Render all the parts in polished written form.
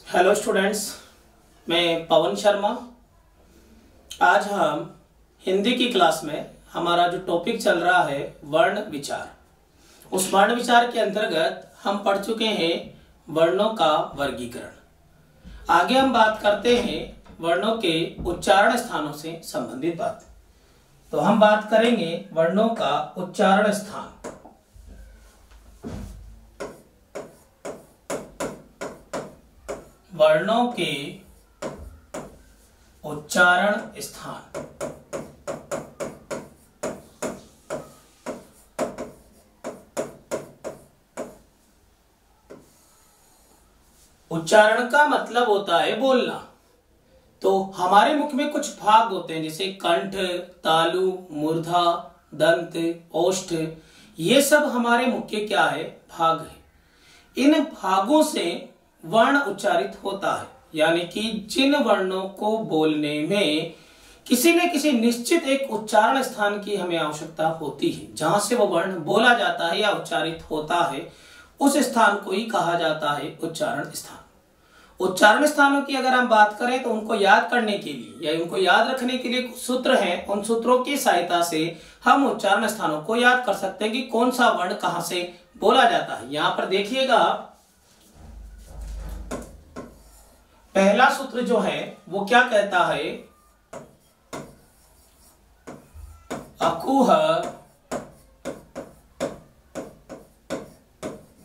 Hello students, मैं पवन शर्मा। आज हम हिंदी की क्लास में हमारा जो टॉपिक चल रहा है वर्ण विचार, उस वर्ण विचार के अंतर्गत हम पढ़ चुके हैं वर्णों का वर्गीकरण। आगे हम बात करते हैं वर्णों के उच्चारण स्थानों से संबंधित बात। तो हम बात करेंगे वर्णों का उच्चारण स्थान। वर्णों के उच्चारण स्थान। उच्चारण का मतलब होता है बोलना। तो हमारे मुख में कुछ भाग होते हैं, जैसे कंठ, तालु, मूर्धा, दंत, ओष्ठ। ये सब हमारे मुख के क्या है? भाग है। इन भागों से वर्ण उच्चारित होता है, यानी कि जिन वर्णों को बोलने में किसी न किसी निश्चित एक उच्चारण स्थान की हमें आवश्यकता होती है, जहां से वो वर्ण बोला जाता है या उच्चारित होता है, उस स्थान को ही कहा जाता है उच्चारण स्थान। उच्चारण स्थानों की अगर हम बात करें तो उनको याद करने के लिए या उनको याद रखने के लिए कुछ सूत्र हैं। उन सूत्रों की सहायता से हम उच्चारण स्थानों को याद कर सकते हैं कि कौन सा वर्ण कहां से बोला जाता है। यहां पर देखिएगा, पहला सूत्र जो है वो क्या कहता है? अकुह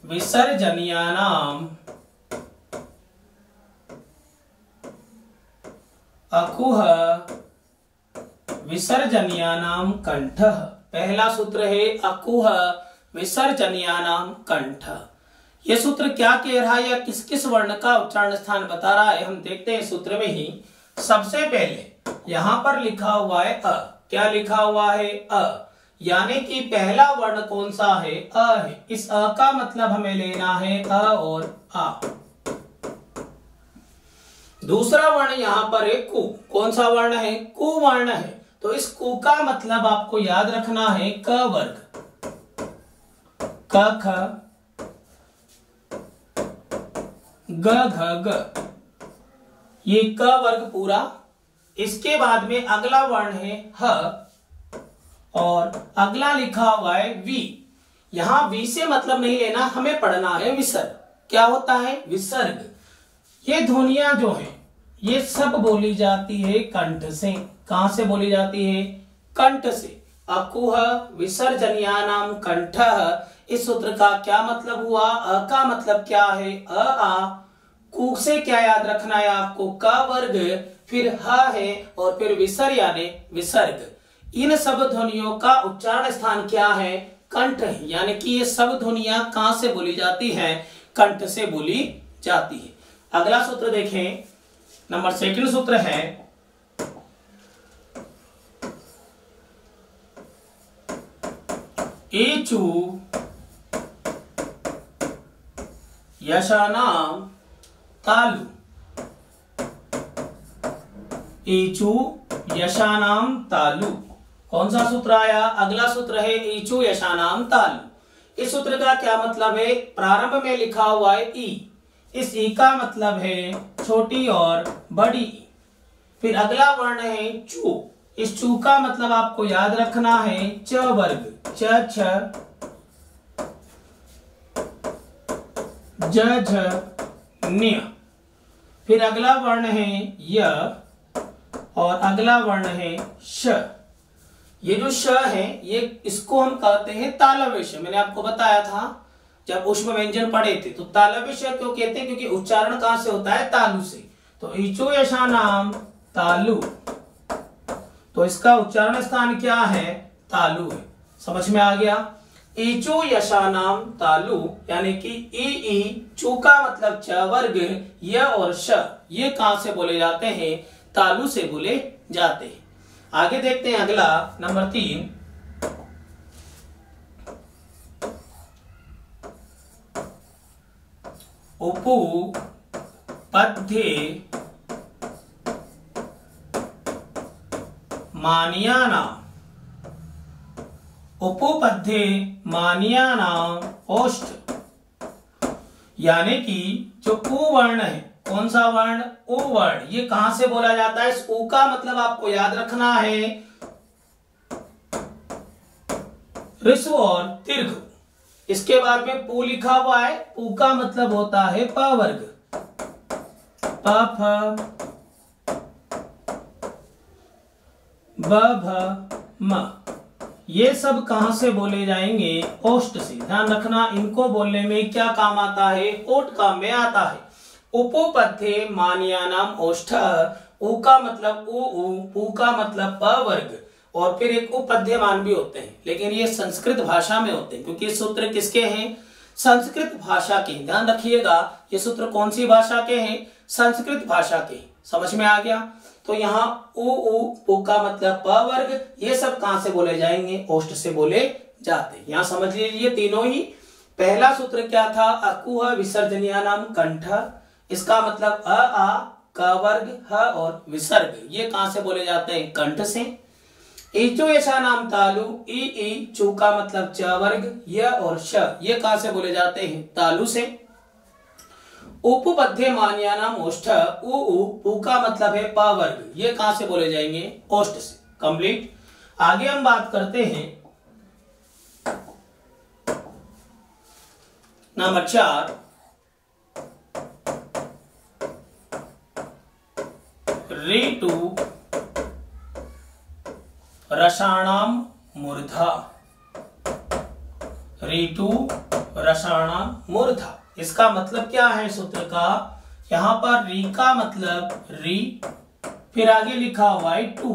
विसर्जनीयानाम, अकुह विसर्जनीयानाम कंठः। पहला सूत्र है अकुह विसर्जनीयानाम कंठः। यह सूत्र क्या कह रहा है या किस किस वर्ण का उच्चारण स्थान बता रहा है, हम देखते हैं सूत्र में ही। सबसे पहले यहां पर लिखा हुआ है अ। क्या लिखा हुआ है? अ, यानी कि पहला वर्ण कौन सा है? अ है। इस अ का मतलब हमें लेना है अ और आ। दूसरा वर्ण यहां पर है कु। कौन सा वर्ण है? कु वर्ण है। तो इस कु का मतलब आपको याद रखना है क वर्ग, क ख ग घ ग, ये क वर्ग पूरा। इसके बाद में अगला वर्ण है ह और अगला लिखा हुआ है वी। यहां वी से मतलब नहीं लेना, हमें पढ़ना है विसर्ग। क्या होता है? विसर्ग। ये ध्वनियां जो है ये सब बोली जाती है कंठ से। कहां से बोली जाती है? कंठ से। अकुह विसर्जनीयानाम कंठः। इस सूत्र का क्या मतलब हुआ? अ का मतलब क्या है? अ आ। कु से क्या याद रखना है आपको? क वर्ग, फिर ह है और फिर विसर यानी विसर्ग। इन सब ध्वनियों का उच्चारण स्थान क्या है? कंठ है। यानी कि ये सब ध्वनियां कहां से बोली जाती हैं? कंठ से बोली जाती है। अगला सूत्र देखें, नंबर सेकंड सूत्र है एचु यशानाम तालु। ईचु यशानाम तालु। कौन सा सूत्र आया? अगला सूत्र है ईचु यशानाम तालु। इस सूत्र का क्या मतलब है? प्रारंभ में लिखा हुआ है ई। इस ई का मतलब है छोटी और बड़ी ई। फिर अगला वर्ण है चू। इस चू का मतलब आपको याद रखना है च वर्ग, च छ ज झ न्य। फिर अगला वर्ण है य और अगला वर्ण है श। ये जो श है ये इसको हम कहते हैं तालव्य श। मैंने आपको बताया था जब ऊष्म व्यंजन पढ़े थे, तो तालव्य श क्यों कहते हैं? क्योंकि उच्चारण कहां से होता है? तालु से। तो ईचो यशानाम तालु, तो इसका उच्चारण स्थान क्या है? तालु है। समझ में आ गया? ईचु यशानाम तालु, यानी कि ई चू का मतलब च वर्ग, य और श ये कहां से बोले जाते हैं? तालु से बोले जाते हैं। आगे देखते हैं अगला, नंबर 3। उपु पद्ये मानियानाम। उपपद्ये मानियानाम ओष्ठ। यानी कि जो कु वर्ण है, कौन सा वर्ण? उ वर्ण। ये कहां से बोला जाता है? इस उ का मतलब आपको याद रखना है ऋस्व और दीर्घ। इसके बाद में पू लिखा हुआ है, पू का मतलब होता है प वर्ग, प फ ब भ म। ये सब कहां से बोले जाएंगे? ओष्ठ से। ध्यान रखना, इनको बोलने में क्या काम आता है? ओठ काम में आता है। उपपद्ये मानयानाम ओष्ठ। उ का मतलब उ, पू का मतलब प वर्ग, और फिर एक उपपद्यमान भी होते हैं, लेकिन ये संस्कृत भाषा में होते हैं, क्योंकि ये सूत्र किसके हैं? संस्कृत भाषा के। ध्यान रखिएगा, ये सूत्र कौन सी भाषा के हैं? संस्कृत भाषा के। समझ में आ गया? तो यहाँ उ का मतलब प वर्ग, ये सब कहां से बोले जाएंगे? ओष्ठ से बोले जाते हैं। यहाँ समझ लीजिए तीनों ही। पहला सूत्र क्या था? अकुह विसर्जनीय नाम कंठ। इसका मतलब अ आ, क वर्ग, ह और विसर्ग, ये कहां से बोले जाते हैं? कंठ से। इचो ऐसा नाम तालु। ई चू का मतलब च वर्ग, य और श, ये कहां से बोले जाते हैं? तालु से। उपपद्ये मान्या नाम ओष्ठ। उ का मतलब है प वर्ग, ये कहां से बोले जाएंगे? ओष्ठ से। कंप्लीट। आगे हम बात करते हैं नंबर 4, ऋतु रसाणाम मूर्धा। ऋतु रसाणाम मूर्धा, इसका मतलब क्या है सूत्र का? यहां पर री का मतलब री, फिर आगे लिखा हुआ है टू।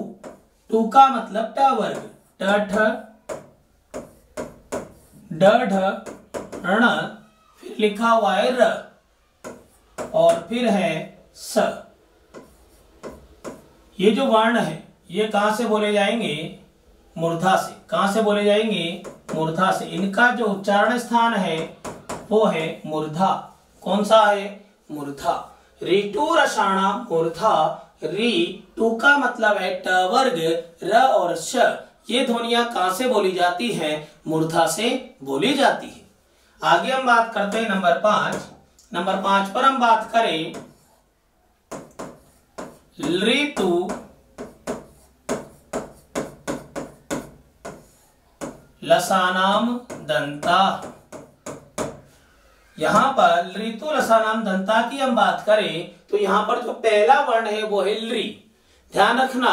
टू का मतलब ट वर्ग, ट ठ ड ढ ण, फिर लिखा हुआ है र, और फिर है स। ये जो वर्ण है ये कहां से बोले जाएंगे? मूर्धा से। कहां से बोले जाएंगे? मूर्धा से। इनका जो उच्चारण स्थान है वो है मूर्धा। कौन सा है? मूर्धा। ऋतु रसाणाम मूर्धा। री टू का मतलब है ट वर्ग, र और श, ये ध्वनियां कहां से बोली जाती है? मूर्धा से बोली जाती है। आगे हम बात करते हैं नंबर 5। नंबर 5 पर हम बात करें ऋतु लसानाम दंता। यहां पर ऋतु लसानाम दंता की हम बात करें तो यहां पर जो पहला वर्ण है वो है लृ। ध्यान रखना,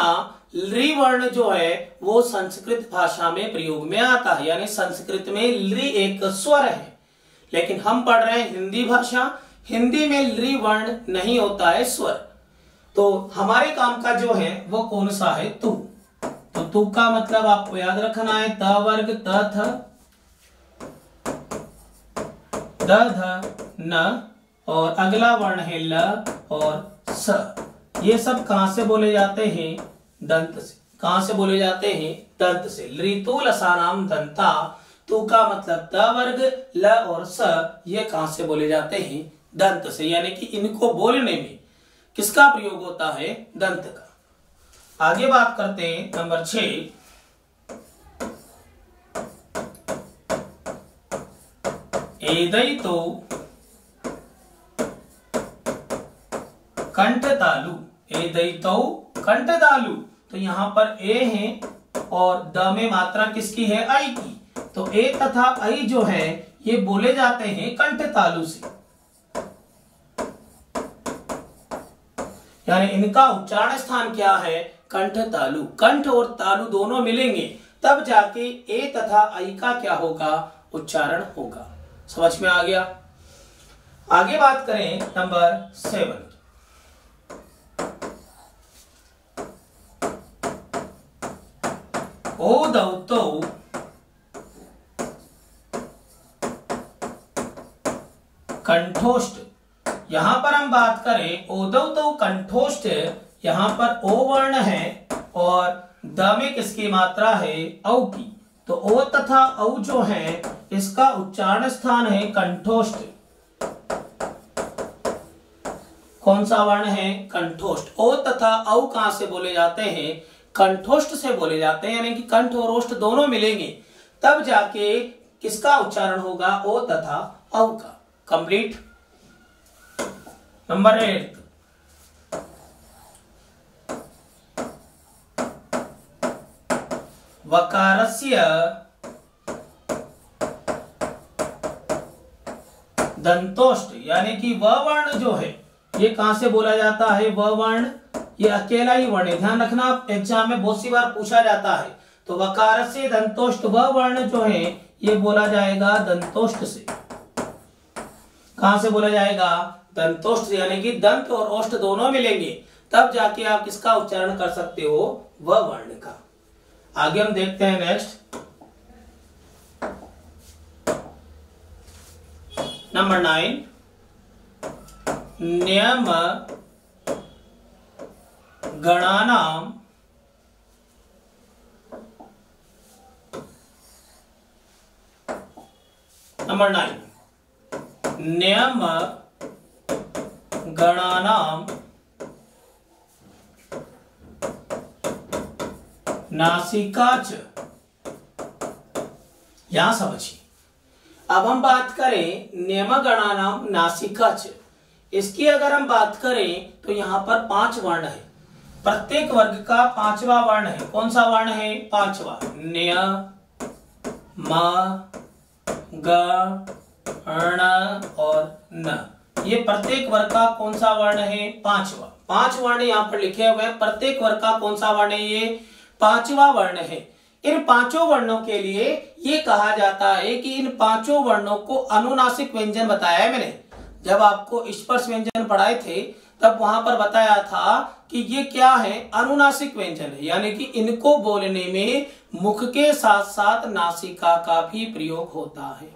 लृ वर्ण जो है वो संस्कृत भाषा में प्रयोग में आता है, यानी संस्कृत में लृ एक स्वर है, लेकिन हम पढ़ रहे हैं हिंदी भाषा। हिंदी में लृ वर्ण नहीं होता है स्वर। तो हमारे काम का जो है वो कौन सा है? तू। तो तू का मतलब आपको याद रखना है त वर्ग, त थ द ध न, और अगला वर्ण है ल और स। ये सब कहां से बोले जाते हैं? दंत से। कहां से बोले जाते हैं? दंत से। ऋतु लसानाम दंता। तू का मतलब त वर्ग, ल और स, ये कहां से बोले जाते हैं? दंत से। यानी कि इनको बोलने में किसका प्रयोग होता है? दंत का। आगे बात करते हैं नंबर 6, एदयितो कंठतालु। एदयितो कंठतालु, तो यहां पर ए है और द में मात्रा किसकी है? आई की। तो ए तथा आई जो है ये बोले जाते हैं कंठतालु से, यानी इनका उच्चारण स्थान क्या है? कंठ तालु। कंठ और तालु दोनों मिलेंगे तब जाके ए तथा आई का क्या होगा? उच्चारण होगा। समझ में आ गया? आगे बात करें नंबर 7। ओदौतो कंठोष्ठ। यहां पर हम बात करें ओदौतो कंठोष्ठ, यहां पर ओ वर्ण है और द में किसकी मात्रा है? औ की। तो ओ तथा औ जो है इसका उच्चारण स्थान है कंठोष्ठ। कौन सा वर्ण है? कंठोष्ठ। ओ तथा औ कहां से बोले जाते हैं? कंठोष्ठ से बोले जाते हैं, यानी कि कंठ और ओष्ठ दोनों मिलेंगे तब जाके किसका उच्चारण होगा? ओ तथा औ का। कंप्लीट। नंबर 8 वकारस्य दंतोष्ट, यानी कि वह वर्ण जो है ये कहां से बोला जाता है, वह वर्ण ये अकेला ही वर्ण है। ध्यान रखना, एग्जाम में बहुत सी बार पूछा जाता है। तो वकारस्य दंतोष्ट वह वर्ण जो है ये बोला जाएगा दंतोष्ट से। कहां से बोला जाएगा, दंतोष्ट से, यानी कि दंत और ओष्ठ दोनों मिलेंगे तब जाके आप किसका उच्चारण कर सकते हो, वह वर्ण का। आगे हम देखते हैं नेक्स्ट नंबर 9 नियम गणानाम नंबर 9 नियम गणानाम नासिकाच। यहां समझिए, अब हम बात करें नियम गणानाम नासिकाच। इसकी अगर हम बात करें तो यहां पर 5 वर्ण है, प्रत्येक वर्ग का 5वां वर्ण है। कौन सा वर्ण है, 5वां। निय म ग ण और न, ये प्रत्येक वर्ग का कौन सा वर्ण है, 5वां। 5 वर्ण यहाँ पर लिखे हुए हैं, प्रत्येक वर्ग का कौन सा वर्ण है, ये 5वां वर्ण है। इन 5 वर्णों के लिए ये कहा जाता है कि इन 5 वर्णों को अनुनासिक व्यंजन बताया है मैंने। जब आपको स्पर्श व्यंजन पढ़ाए थे तब वहां पर बताया था कि ये क्या है, अनुनासिक व्यंजन है, यानी कि इनको बोलने में मुख के साथ साथ नासिका का भी प्रयोग होता है।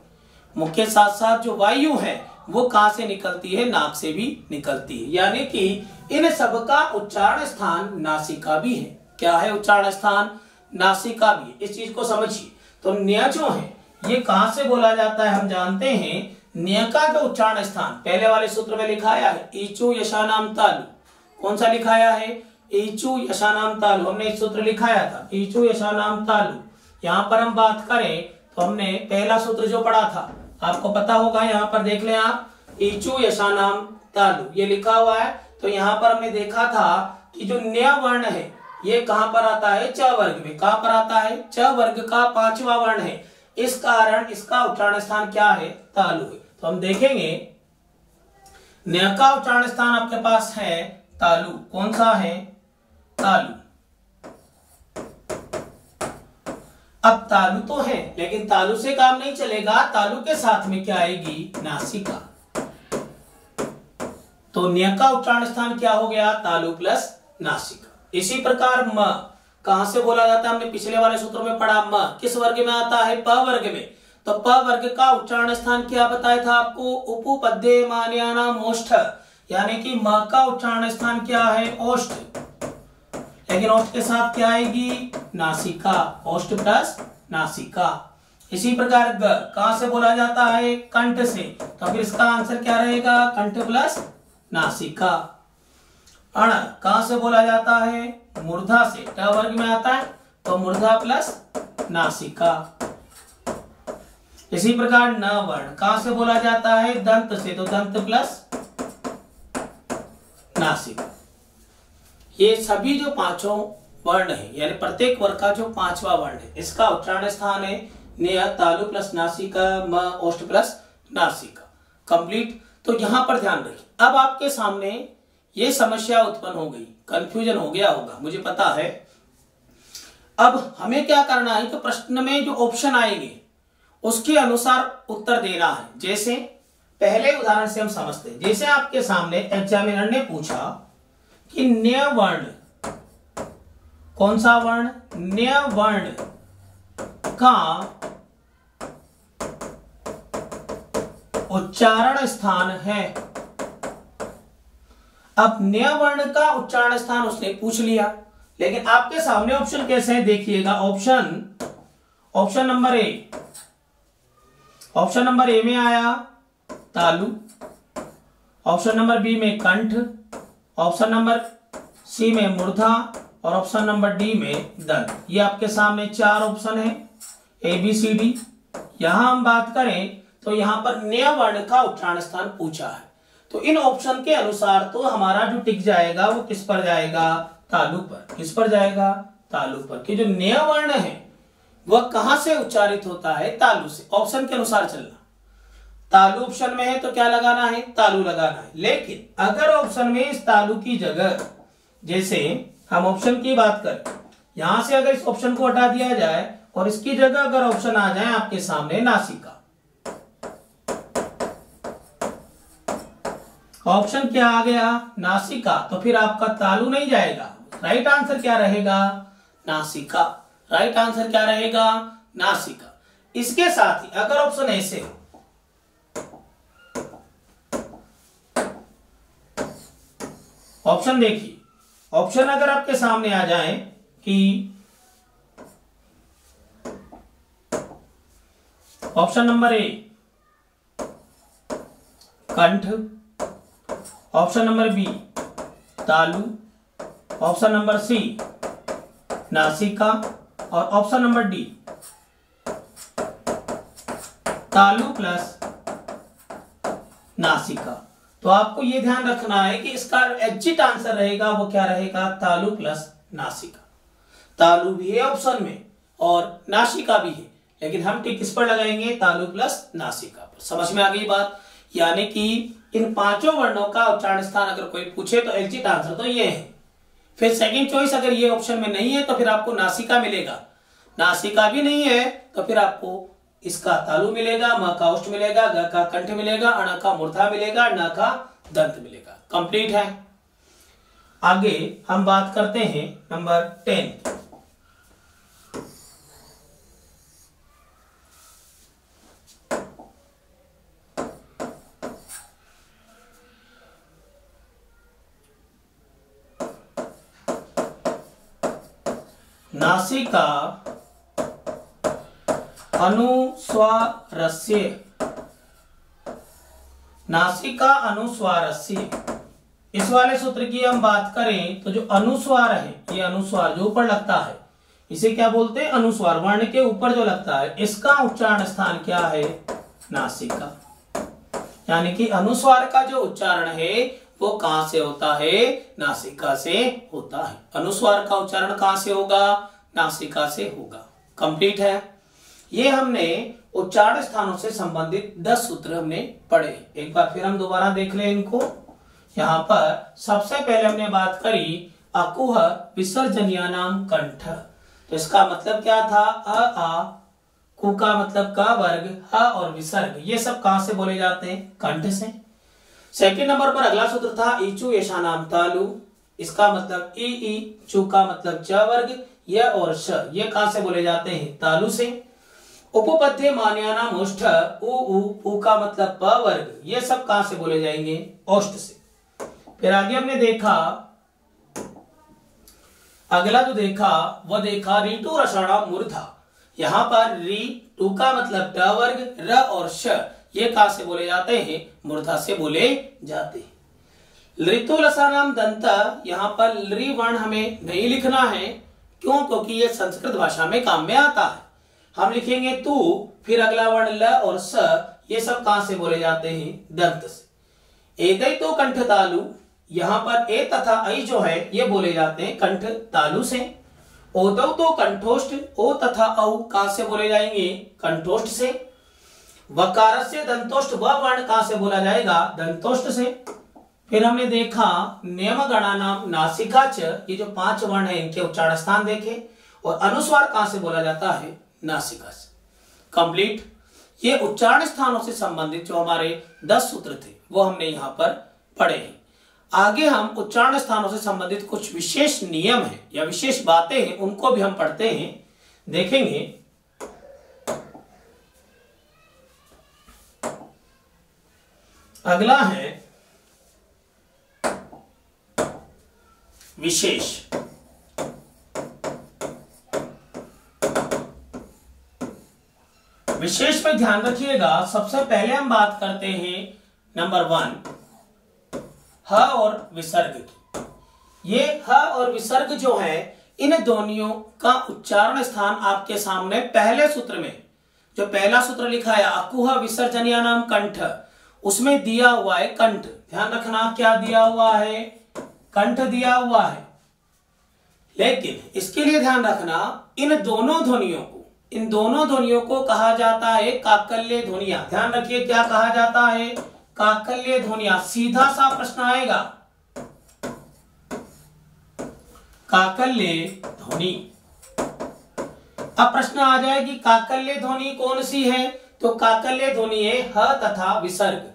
मुख के साथ साथ जो वायु है वो कहां से निकलती है, नाक से भी निकलती है, यानी कि इन सबका उच्चारण स्थान नासिका भी है। क्या है उच्चारण स्थान, नासिका भी। इस चीज को समझिए। तो न्य जो है ये कहां से बोला जाता है, हम जानते हैं न्य का जो उच्चारण स्थान पहले वाले सूत्र में लिखाया है, ईचु यशानाम तालु। कौन सा लिखाया है, ईचु यशानाम तालु। हमने इस सूत्र लिखाया था, ईचु यशानाम तालु। यहां पर हम बात करें तो हमने पहला सूत्र जो पढ़ा था आपको पता होगा, यहाँ पर देख लें आप, ईचु यशानाम तालु ये लिखा हुआ है। तो यहाँ पर हमने देखा था कि जो न्य वर्ण है ये कहां पर आता है, च वर्ग में। कहां पर आता है, च वर्ग का 5वां वर्ण है, इस कारण इसका उच्चारण स्थान क्या है, तालु है। तो हम देखेंगे न्य का उच्चारण स्थान आपके पास है तालु। कौन सा है, तालु। अब तालु तो है लेकिन तालु से काम नहीं चलेगा, तालु के साथ में क्या आएगी, नासिका। तो न्य का उच्चारण स्थान क्या हो गया, तालु प्लस नासिका। इसी प्रकार म कहां से बोला जाता है, हमने पिछले वाले सूत्र में पढ़ा, म किस वर्ग में आता है, प वर्ग में। तो प वर्ग का उच्चारण स्थान क्या बताया था आपको, उपपद्य मान्यानाम ओष्ठ, यानी कि म का उच्चारण स्थान क्या है, ओष्ठ। लेकिन ओष्ठ के साथ क्या आएगी, नासिका, ओष्ठ प्लस नासिका। इसी प्रकार ग कहां से बोला जाता है, कंठ से। तो फिर इसका आंसर क्या रहेगा, कंठ प्लस नासिका। अण कहां से बोला जाता है, मूर्धा से। ट वर्ग में आता है तो मूर्धा प्लस नासिका। इसी प्रकार न वर्ण कहां से बोला जाता है, दंत से। तो दंत प्लस नासिका। ये सभी जो 5 वर्ण है, यानी प्रत्येक वर्ग का जो 5वां वर्ण है, इसका उच्चारण स्थान है न्य, तालु प्लस नासिका, म ओष्ठ प्लस नासिका। कंप्लीट। तो यहां पर ध्यान रखिए, अब आपके सामने ये समस्या उत्पन्न हो गई, कंफ्यूजन हो गया होगा, मुझे पता है। अब हमें क्या करना है, तो प्रश्न में जो ऑप्शन आएंगे उसके अनुसार उत्तर देना है। जैसे पहले उदाहरण से हम समझते हैं, जैसे आपके सामने एग्जामिनर ने पूछा कि न्य वर्ण, कौन सा वर्ण, न्य वर्ण का उच्चारण स्थान है। अब न्य वर्ण का उच्चारण स्थान उसने पूछ लिया, लेकिन आपके सामने ऑप्शन कैसे है देखिएगा। Option number A, option number A में आया तालु, ऑप्शन नंबर बी में कंठ, ऑप्शन नंबर सी में मूर्धा और ऑप्शन नंबर डी में दंत। ये आपके सामने 4 ऑप्शन है, ए बी सी डी। यहां हम बात करें तो यहां पर न्य वर्ण का उच्चारण स्थान पूछा है, तो इन ऑप्शन के अनुसार तो हमारा जो टिक जाएगा वो किस पर जाएगा, तालु पर। किस पर जाएगा, तालु पर। कि जो न्य वर्ण है वह कहां से उच्चारित होता है, तालु से। ऑप्शन के अनुसार चलना। तालु ऑप्शन में है तो क्या लगाना है, तालु लगाना है। लेकिन अगर ऑप्शन में इस तालु की जगह, जैसे हम ऑप्शन की बात करें, यहां से अगर इस ऑप्शन को हटा दिया जाए और इसकी जगह अगर ऑप्शन आ जाए आपके सामने नासिका, ऑप्शन क्या आ गया, नासिका, तो फिर आपका तालु नहीं जाएगा। राइट आंसर क्या रहेगा, नासिका। राइट आंसर क्या रहेगा, नासिका। इसके साथ ही अगर ऑप्शन ऐसे हो, ऑप्शन देखिए, ऑप्शन अगर आपके सामने आ जाए कि ऑप्शन नंबर ए कंठ, ऑप्शन नंबर बी तालु, ऑप्शन नंबर सी नासिका और ऑप्शन नंबर डी तालु प्लस नासिका। तो आपको यह ध्यान रखना है कि इसका एग्जिट आंसर रहेगा वो क्या रहेगा, तालु प्लस नासिका। तालु भी है ऑप्शन में और नासिका भी है, लेकिन हम टिक किस पर लगाएंगे, तालु प्लस नासिका पर। समझ में आ गई बात। यानी कि इन पांचों वर्णों का उच्चारण स्थान अगर कोई पूछे तो एग्जिट आंसर तो ये है। फिर सेकंड चॉइस अगर ये ऑप्शन में नहीं है तो फिर आपको नासिका मिलेगा। नासिका भी नहीं है तो फिर आपको इसका तालु मिलेगा, म का ओष्ठ मिलेगा, ग का कंठ मिलेगा, अण का मूर्धा मिलेगा, न का दंत मिलेगा। कंप्लीट है। आगे हम बात करते हैं नंबर 10। नासिका अनुस्वारस्य। नासिका अनुस्वारस्य, इस वाले सूत्र की हम बात करें तो जो अनुस्वार है, ये अनुस्वार जो ऊपर लगता है इसे क्या बोलते हैं, अनुस्वार। वर्ण के ऊपर जो लगता है इसका उच्चारण स्थान क्या है, नासिका। यानी कि अनुस्वार का जो उच्चारण है वो कहां से होता है, नासिका से होता है। अनुस्वार का उच्चारण कहां से होगा, नासिका से होगा। कंप्लीट है। ये हमने उच्चारण स्थानों से संबंधित 10 सूत्र हमने पढ़े। एक बार फिर हम दोबारा देख लें इनको। यहां पर सबसे पहले हमने बात करी अकुह विसर्जनीयानाम कंठ। तो इसका मतलब क्या था, आ, कु का मतलब का वर्ग, ह और विसर्ग, ये सब कहां से बोले जाते हैं, कंठ से। सेकंड नंबर पर अगला सूत्र था इचु येषानाम तालु। इसका मतलब ई, चु का मतलब च वर्ग, य और श, ये कहां से बोले जाते हैं, तालु से। उपपद्य मान्यानाम ओष्ठ, उ का मतलब प वर्ग, ये सब कहां से बोले जाएंगे, ओष्ठ से। फिर आगे हमने देखा, अगला जो देखा वह देखा ऋतु रसाणाम मूर्धा। यहां पर री, टू का मतलब ट वर्ग, र और श, ये कहां से बोले जाते हैं, मूर्धा से बोले जाते हैं। ऋतु रसाणाम दंत, यहां पर री वर्ण हमें नहीं लिखना है, क्यों, क्योंकि ये संस्कृत भाषा में काम में आता है। हम लिखेंगे तू, फिर अगला वर्ण ल और स, ये सब कहां से बोले जाते हैं, दंत से। एदै तो कंठ तालु, यहां पर ए तथा ऐ जो है ये बोले जाते हैं कंठ तालु से। ओदौ तो कंठोष्ठ, ओ तथा औ कहां से बोले जाएंगे, कंठोष्ठ से। वकारस्य दंतोष्ठ, वह वर्ण कहां से बोला जाएगा, दंतोष्ठ से। फिर हमने देखा नियम गणानाम नासिका च, ये जो 5 वर्ण है इनके उच्चारण स्थान देखे, और अनुस्वार कहां से बोला जाता है, नासिका से। कंप्लीट। ये उच्चारण स्थानों से संबंधित जो हमारे 10 सूत्र थे वो हमने यहां पर पढ़े हैं। आगे हम उच्चारण स्थानों से संबंधित कुछ विशेष नियम है या विशेष बातें हैं, उनको भी हम पढ़ते हैं, देखेंगे। अगला है विशेष। विशेष में ध्यान रखिएगा। सबसे पहले हम बात करते हैं नंबर 1, ह और विसर्ग की। ये ह और विसर्ग जो है, इन दोनों का उच्चारण स्थान आपके सामने पहले सूत्र में, जो पहला सूत्र लिखा है अकुह विसर्जनीयानाम कंठ, उसमें दिया हुआ है कंठ। ध्यान रखना क्या दिया हुआ है, कंठ दिया हुआ है। लेकिन इसके लिए ध्यान रखना इन दोनों ध्वनियों को कहा जाता है काकल्य ध्वनियां। ध्यान रखिए क्या कहा जाता है, काकल्य ध्वनियां। सीधा सा प्रश्न आएगा, काकल्य ध्वनि। अब प्रश्न आ जाए कि काकल्य ध्वनि कौन सी है, तो काकल्य ध्वनि है ह तथा विसर्ग।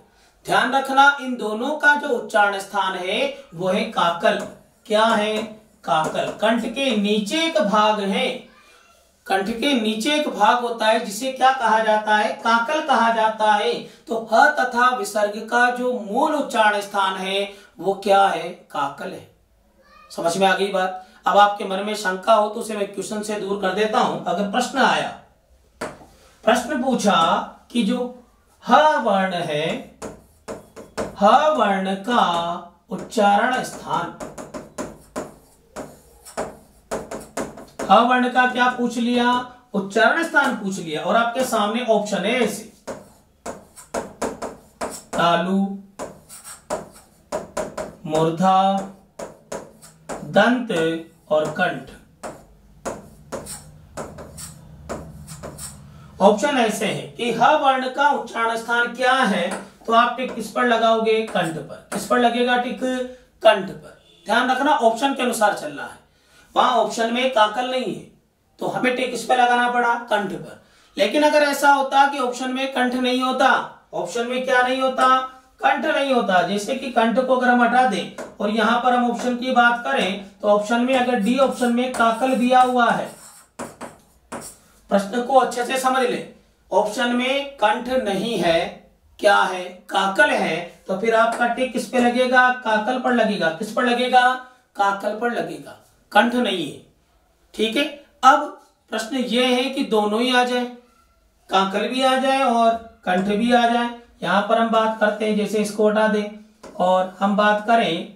ध्यान रखना इन दोनों का जो उच्चारण स्थान है वो है काकल। क्या है, काकल। कंठ के नीचे एक भाग है, कंठ के नीचे एक भाग होता है जिसे क्या कहा जाता है, काकल कहा जाता है। तो ह तथा विसर्ग का जो मूल उच्चारण स्थान है वो क्या है, काकल है। समझ में आ गई बात। अब आपके मन में शंका हो तो उसे मैं क्वेश्चन से दूर कर देता हूं। अगर प्रश्न आया, प्रश्न पूछा कि जो ह वर्ण है, ह वर्ण का उच्चारण स्थान, ह वर्ण का क्या पूछ लिया, उच्चारण स्थान पूछ लिया। और आपके सामने ऑप्शन है ऐसे, तालु, मूर्धा, दंत और कंठ। ऑप्शन ऐसे है कि ह वर्ण का उच्चारण स्थान क्या है, तो आप टिक किस पर लगाओगे, कंठ पर। किस पर लगेगा टिक, कंठ पर। ध्यान रखना ऑप्शन के अनुसार चलना है। वहां ऑप्शन में काकल नहीं है तो हमें टिक किस पर लगाना पड़ा, कंठ पर। लेकिन अगर ऐसा होता कि ऑप्शन में कंठ नहीं होता, ऑप्शन में क्या नहीं होता, कंठ नहीं होता, जैसे कि कंठ को अगर हम हटा दें और यहां पर हम ऑप्शन की बात करें तो ऑप्शन में अगर डी ऑप्शन में काकल दिया हुआ है, प्रश्न को अच्छे से समझ ले, ऑप्शन में कंठ नहीं है, क्या है, काकल है, तो फिर आपका टिक किस पे लगेगा, काकल पर लगेगा। किस पर लगेगा, काकल पर लगेगा, कंठ नहीं है। ठीक है। अब प्रश्न ये है कि दोनों ही आ जाए, काकल भी आ जाए और कंठ भी आ जाए। यहां पर हम बात करते हैं, जैसे इसको हटा दें और हम बात करें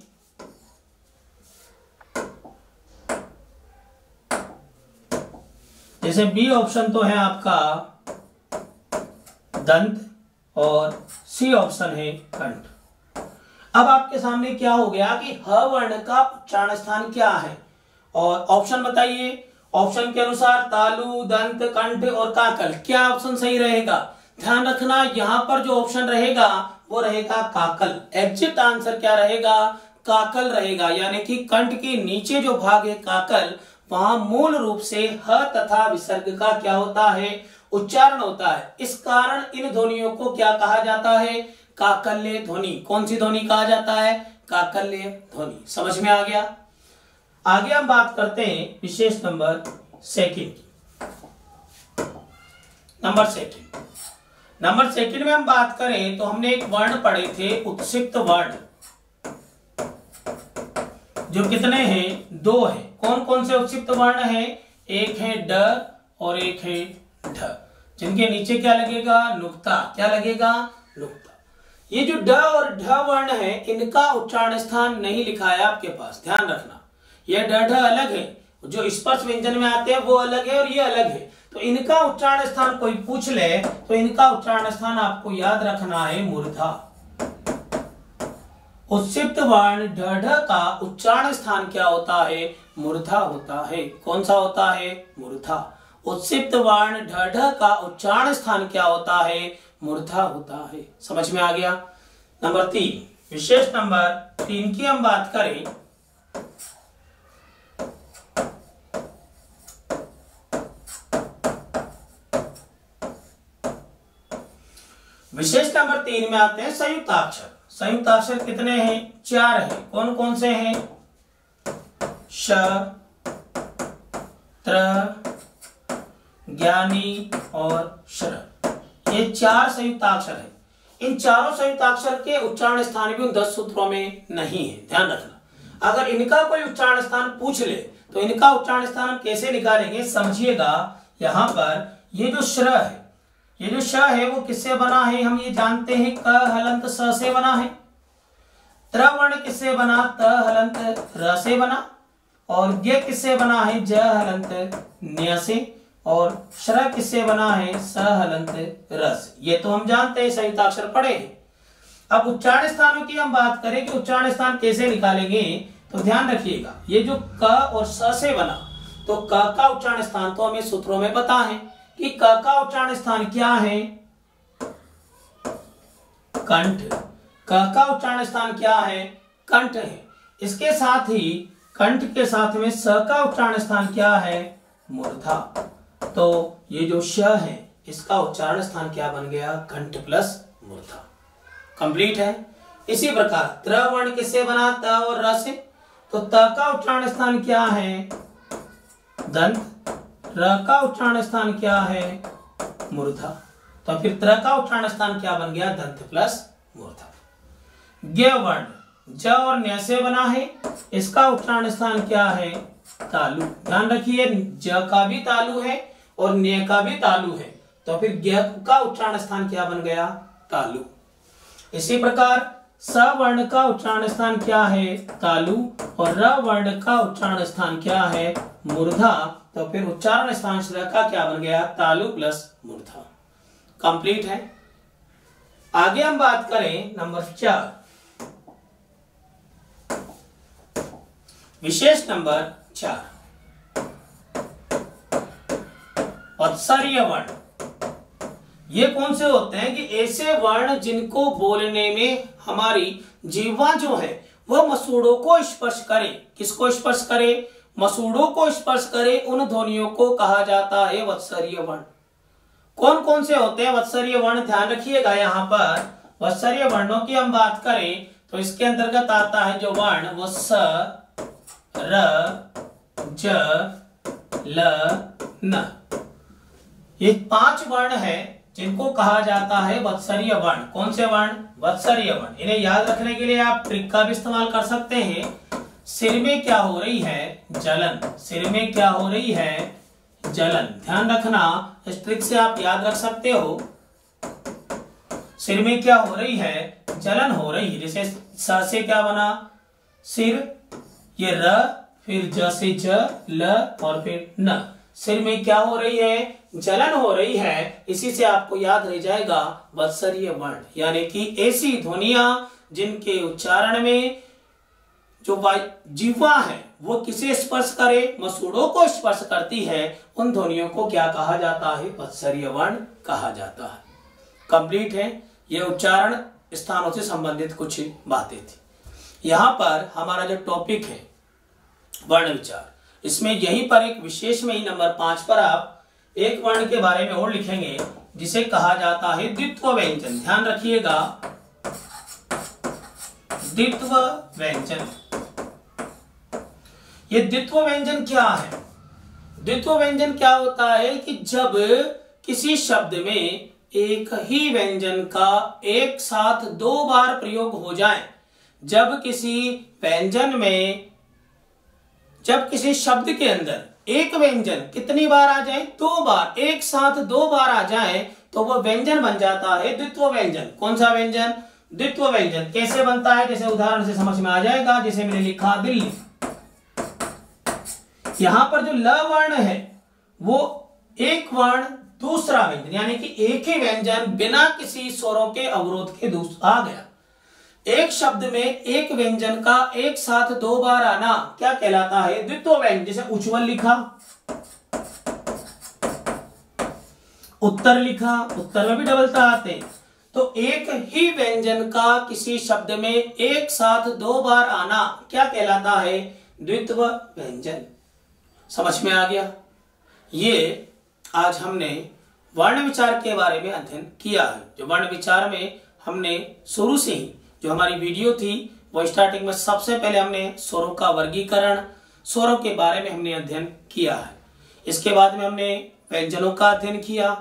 जैसे बी ऑप्शन तो है आपका दंत और सी ऑप्शन है कंठ। अब आपके सामने क्या हो गया कि ह वर्ण का उच्चारण स्थान क्या है, और ऑप्शन बताइए। ऑप्शन के अनुसार तालु, दंत, कंठ और काकल, क्या ऑप्शन सही रहेगा। ध्यान रखना यहां पर जो ऑप्शन रहेगा वो रहेगा काकल। एग्जैक्ट आंसर क्या रहेगा, काकल रहेगा। यानी कि कंठ के नीचे जो भाग है काकल, वहां मूल रूप से ह तथा विसर्ग का क्या होता है, उच्चारण होता है। इस कारण इन ध्वनियों को क्या कहा जाता है, काकल्य ध्वनि। कौन सी ध्वनि कहा जाता है, काकल्य ध्वनि। समझ में आ गया। आगे हम बात करते हैं विशेष नंबर सेकंड की। नंबर सेकंड में हम बात करें तो हमने एक वर्ण पढ़े थे, उत्सिक्त वर्ण, जो कितने हैं, 2 हैं। कौन कौन से उत्सिक्त वर्ण हैं, एक है ड और एक है ढ, जिनके नीचे क्या लगेगा, नुक्ता। क्या लगेगा, नुक्ता। ये जो ड और ढ वर्ण है, इनका उच्चारण स्थान नहीं लिखा है आपके पास। ध्यान रखना, ये ड ढ अलग है, जो स्पर्श व्यंजन में आते हैं वो अलग है और ये अलग है। तो इनका उच्चारण स्थान कोई पूछ ले तो इनका उच्चारण स्थान आपको याद रखना है मूर्धा। उत्सिक्त वर्ण ढ ढ का उच्चारण स्थान क्या होता है, मूर्धा होता है। कौन सा होता है, मूर्धा। उत्सिक्त वर्ण ढ ढ का उच्चारण स्थान क्या होता है, मूर्धा होता है। समझ में आ गया। नंबर 3, विशेष नंबर 3 की हम बात करें विशेष नंबर 3 में आते हैं संयुक्ताक्षर। संयुक्ताक्षर कितने हैं, 4 हैं। कौन कौन से हैं, श, त्र, ज्ञानी और श्र। ये 4 संयुक्ताक्षर हैं। इन चारों संयुक्ताक्षर के उच्चारण स्थान भी उन 10 सूत्रों में नहीं है। ध्यान रखना, अगर इनका कोई उच्चारण स्थान पूछ ले तो इनका उच्चारण स्थान हम कैसे निकालेंगे, समझिएगा। यहां पर ये जो श्र है, ये जो श है वो किससे बना है, हम ये जानते हैं, क हलंत स से बना है। त्र वर्ण किससे बना, त हलंत र से बना। और ये किससे बना है, ज हलंत न्य से। और श्र किससे बना है, स हलंत र से। ये तो हम जानते हैं, संयुक्ताक्षर पढ़े हैं। अब उच्चारण स्थानों की हम बात करें कि उच्चारण स्थान कैसे निकालेंगे, तो ध्यान रखिएगा ये जो क और स से बना, तो क का उच्चारण स्थान तो हमें सूत्रों में पता है कि क का उच्चारण स्थान क्या है, कंठ। क का उच्चारण स्थान क्या है, कंठ है। इसके साथ ही कंठ के साथ में स का उच्चारण स्थान क्या है, मूर्धा। तो ये जो श है इसका उच्चारण स्थान क्या बन गया, कंठ प्लस मूर्धा। कंप्लीट है। इसी प्रकार त्र वर्ण किससे बना, त और र से, तो त का उच्चारण स्थान क्या है, दंत। र का उच्चारण स्थान क्या है, मूर्धा। तो फिर त्र का उच्चारण स्थान क्या बन गया, दंत प्लस मूर्धा। ज्ञ वर्ण ज और न्य से बना है, इसका उच्चारण स्थान क्या है, तालु। ध्यान रखिए ज का भी तालु है और न्य का भी तालु है, तो फिर ज्ञ का उच्चारण स्थान क्या बन गया, तालु। इसी प्रकार स वर्ण का उच्चारण स्थान क्या है, तालु, और र वर्ण का उच्चारण स्थान क्या है, मूर्धा। तो फिर उच्चारण स्थान श का क्या बन गया, तालु प्लस मूर्धा। कंप्लीट है। आगे हम बात करें नंबर 4, विशेष नंबर 4, औत्सर्य वर्ण। ये कौन से होते हैं कि ऐसे वर्ण जिनको बोलने में हमारी जीवा जो है वह मसूड़ों को स्पर्श करे। किसको स्पर्श करे, मसूड़ों को स्पर्श करे, उन ध्वनियों को कहा जाता है वत्सर्य वर्ण। कौन कौन से होते हैं वत्सर्य वर्ण, ध्यान रखिएगा। यहाँ पर वत्सर्य वर्णों की हम बात करें तो इसके अंतर्गत आता है जो वर्ण वो स, र, ज, ल, न। ये 5 वर्ण है जिनको कहा जाता है वत्सर्य वर्ण। कौन से वर्ण, वत्सर्य वर्ण। इन्हें याद रखने के लिए आप ट्रिक का भी इस्तेमाल कर सकते हैं। सिर में क्या हो रही है, जलन। सिर में क्या हो रही है, जलन। ध्यान रखना, इस ट्रिक से आप याद रख सकते हो। सिर में क्या हो रही है, जलन हो रही है। जैसे स से क्या बना, सिर, ये र, फिर ज से ज, ल और फिर न। सिर में क्या हो रही है, जलन हो रही है। इसी से आपको याद रह जाएगा वत्सर्य वर्ण, यानी कि ऐसी ध्वनियां जिनके उच्चारण में जो जीवा है वो किसे स्पर्श करे, मसूड़ों को स्पर्श करती है, उन ध्वनियों को क्या कहा जाता है, वत्सर्य वर्ण कहा जाता है। कंप्लीट है। ये उच्चारण स्थानों से संबंधित कुछ बातें थी। यहां पर हमारा जो टॉपिक है वर्ण विचार, इसमें यहीं पर एक विशेष में ही नंबर 5 पर आप एक वर्ण के बारे में और लिखेंगे जिसे कहा जाता है द्वित्व व्यंजन। ध्यान रखिएगा, द्वित्व व्यंजन। ये द्वित्व व्यंजन क्या है, द्वित्व व्यंजन क्या होता है कि जब किसी शब्द में एक ही व्यंजन का एक साथ 2 बार प्रयोग हो जाए। जब किसी व्यंजन में, जब किसी शब्द के अंदर एक व्यंजन कितनी बार आ जाए, 2 बार, एक साथ 2 बार आ जाए, तो वह व्यंजन बन जाता है द्वित्व व्यंजन। कौन सा व्यंजन, द्वित्व व्यंजन। कैसे बनता है, जैसे उदाहरण से समझ में आ जाएगा। जैसे मैंने लिखा दिल्ली, यहां पर जो ल वर्ण है वो एक वर्ण दूसरा व्यंजन, यानी कि एक ही व्यंजन बिना किसी स्वरों के अवरोध के आ गया। एक शब्द में एक व्यंजन का एक साथ 2 बार आना क्या कहलाता है, द्वित्व व्यंजन। जैसे उज्ज्वल लिखा, उत्तर लिखा, उत्तर में भी डबलता आते हैं। तो एक ही व्यंजन का किसी शब्द में एक साथ 2 बार आना क्या कहलाता है, द्वित्व व्यंजन। समझ में आ गया। ये आज हमने वर्ण विचार के बारे में अध्ययन किया है। जो वर्ण विचार में हमने शुरू से ही जो हमारी वीडियो थी वो स्टार्टिंग में सबसे पहले हमने स्वरों का वर्गीकरण, स्वरों के बारे में हमने अध्ययन किया है। इसके बाद में हमने व्यंजनों का अध्ययन किया,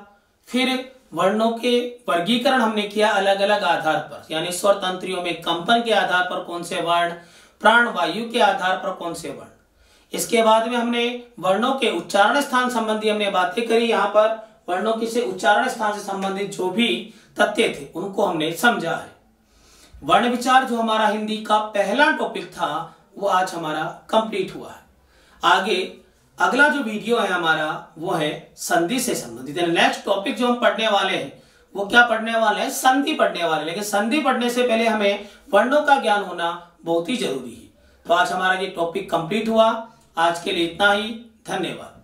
फिर वर्णों के वर्गीकरण हमने किया अलग अलग आधार पर, यानी स्वर तंत्रियों में कंपन के आधार पर कौन से वर्ण, प्राण वायु के आधार पर कौन से वर्ण। इसके बाद में हमने वर्णों के उच्चारण स्थान संबंधी हमने बातें करी। यहाँ पर वर्णों के से उच्चारण स्थान से संबंधित जो भी तथ्य थे उनको हमने समझा है। वर्ण विचार जो हमारा हिंदी का पहला टॉपिक था वो आज हमारा कंप्लीट हुआ है। आगे अगला जो वीडियो है हमारा वो है संधि से संबंधित। नेक्स्ट टॉपिक जो हम पढ़ने वाले हैं वो क्या पढ़ने वाले हैं, संधि पढ़ने वाले। लेकिन संधि पढ़ने से पहले हमें वर्णों का ज्ञान होना बहुत ही जरूरी है। तो आज हमारा ये टॉपिक कंप्लीट हुआ। आज के लिए इतना ही। धन्यवाद।